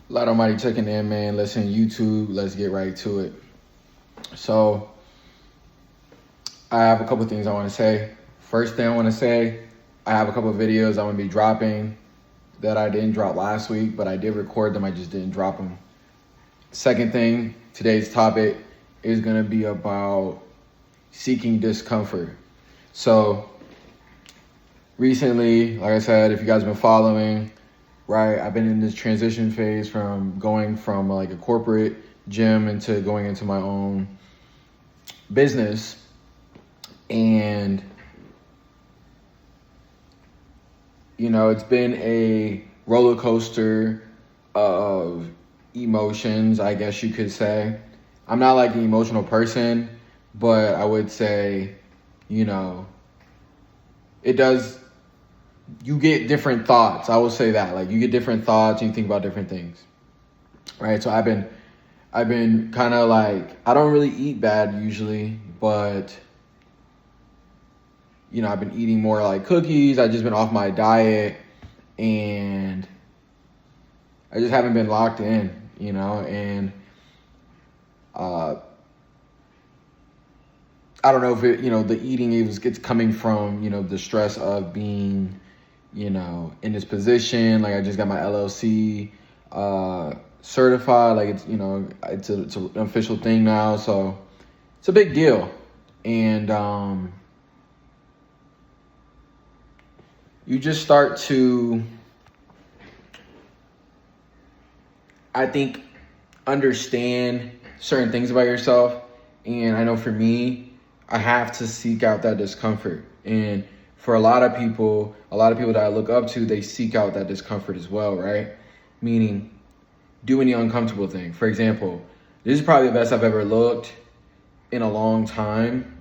Lot Almighty checking in, man. Listen, YouTube, let's get right to it. So, I have a couple things I want to say. First thing I want to say, I have a couple of videos I'm going to be dropping that I didn't drop last week, but I did record them. I just didn't drop them. Second thing, today's topic is going to be about seeking discomfort. So, recently, like I said, if you guys have been following, right, I've been in this transition phase from going from like a corporate gym into going into my own business. And, you know, it's been a roller coaster of emotions, I guess you could say. I'm not like an emotional person, but I would say, you know, you get different thoughts. I will say that. Like, you get different thoughts and you think about different things. Right? So I've been kind of like, I don't really eat bad usually, but you know, I've been eating more like cookies. I've just been off my diet and I just haven't been locked in, you know, and I don't know if it, you know, the eating it's coming from, you know, the stress of being, you know, in this position. Like, I just got my LLC certified. Like, it's, you know, it's an official thing now. So it's a big deal. And you just start to, I think, understand certain things about yourself. And I know for me, I have to seek out that discomfort. And for a lot of people that I look up to, they seek out that discomfort as well, right? Meaning doing the uncomfortable thing. For example, this is probably the best I've ever looked in a long time.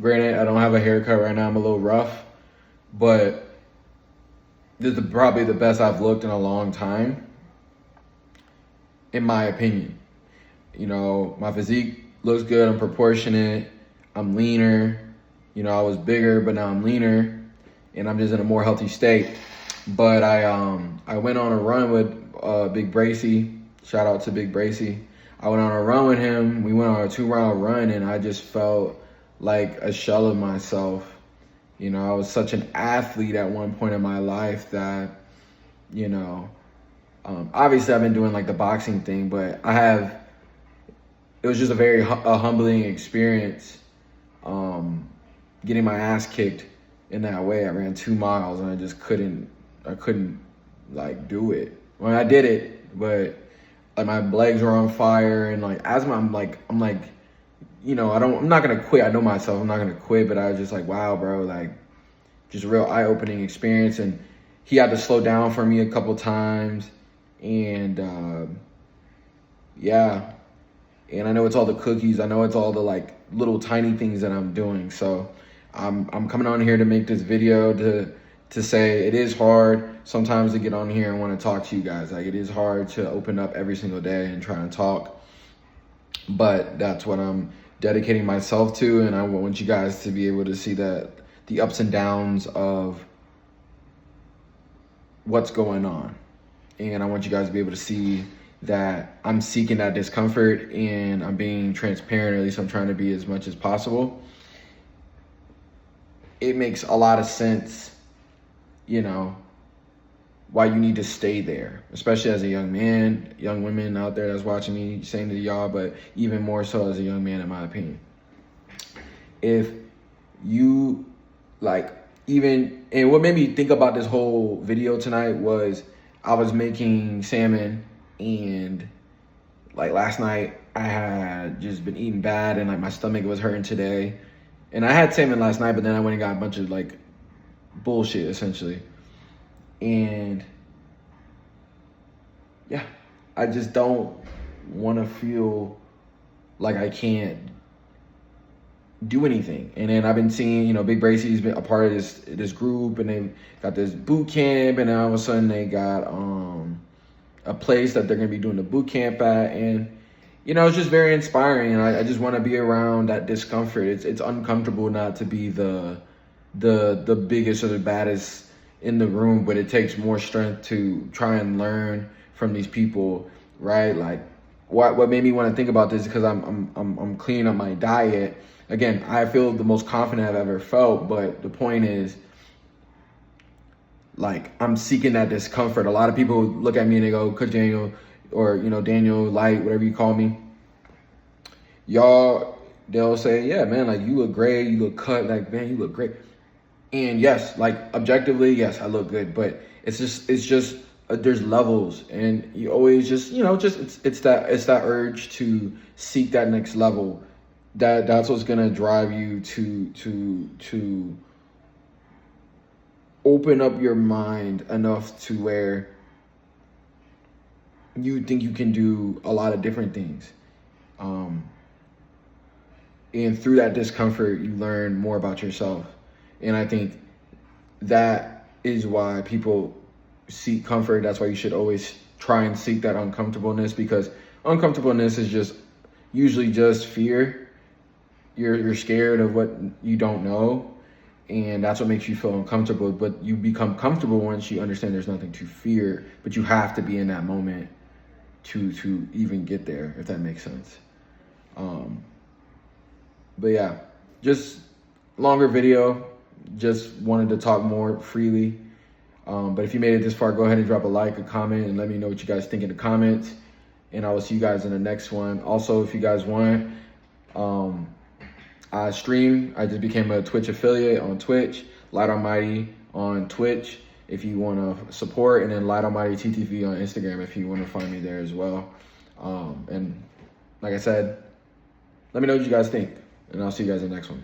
Granted, I don't have a haircut right now. I'm a little rough, but this is probably the best I've looked in a long time, in my opinion. You know, my physique looks good. I'm proportionate. I'm leaner. You know, I was bigger, but now I'm leaner, and I'm just in a more healthy state. But I went on a run with Big Bracy. Shout out to Big Bracy. I went on a run with him. We went on a 2-round run, and I just felt like a shell of myself. You know, I was such an athlete at one point in my life that, you know, obviously I've been doing like the boxing thing, but it was just a very humbling experience. Getting my ass kicked in that way. I ran 2 miles and I couldn't like do it. Well, I did it, but like my legs were on fire, and like asthma, I'm like, you know, I'm not gonna quit. I know myself, I'm not gonna quit, but I was just like, wow, bro, like just a real eye-opening experience. And he had to slow down for me a couple times, and yeah. And I know it's all the cookies. I know it's all the like little tiny things that I'm doing. So I'm coming on here to make this video to say it is hard sometimes to get on here and want to talk to you guys. Like, it is hard to open up every single day and try and talk. But that's what I'm dedicating myself to, and I want you guys to be able to see that the ups and downs of what's going on. And I want you guys to be able to see that I'm seeking that discomfort and I'm being transparent, or at least I'm trying to be as much as possible. It makes a lot of sense, you know, why you need to stay there, especially as a young man, young women out there that's watching me, saying to y'all, but even more so as a young man, in my opinion. If you like, and what made me think about this whole video tonight was I was making salmon, and like last night I had just been eating bad, and like my stomach was hurting today. And I had salmon last night, but then I went and got a bunch of like bullshit essentially. And yeah, I just don't want to feel like I can't do anything. And then I've been seeing, you know, Big Bracy's been a part of this group, and they've got this boot camp, and then all of a sudden they got a place that they're gonna be doing the boot camp at, and you know, it's just very inspiring. And I just want to be around that discomfort. It's uncomfortable not to be the biggest or the baddest in the room, but it takes more strength to try and learn from these people, right? Like what made me want to think about this is because I'm cleaning up my diet. Again, I feel the most confident I've ever felt, but the point is, like, I'm seeking that discomfort. A lot of people look at me and they go, Coach Daniel, or, you know, Daniel Light, whatever you call me. Y'all, they'll say, yeah, man, like, you look great, you look cut, like, man, you look great. And yes, like, objectively, yes, I look good, but it's just there's levels, and you always just, you know, just it's that urge to seek that next level. That's what's gonna drive you to open up your mind enough to where you think you can do a lot of different things. And through that discomfort, you learn more about yourself. And I think that is why people seek comfort. That's why you should always try and seek that uncomfortableness, because uncomfortableness is just usually just fear. You're scared of what you don't know, and that's what makes you feel uncomfortable. But you become comfortable once you understand there's nothing to fear, but you have to be in that moment to even get there, if that makes sense. But yeah, just longer video. Just wanted to talk more freely. But if you made it this far, go ahead and drop a like, a comment, and let me know what you guys think in the comments. And I will see you guys in the next one. Also, if you guys want, I stream. I just became a Twitch affiliate on Twitch. Light Almighty on Twitch if you want to support, and then Light Almighty TTV on Instagram if you want to find me there as well. And like I said, let me know what you guys think, and I'll see you guys in the next one.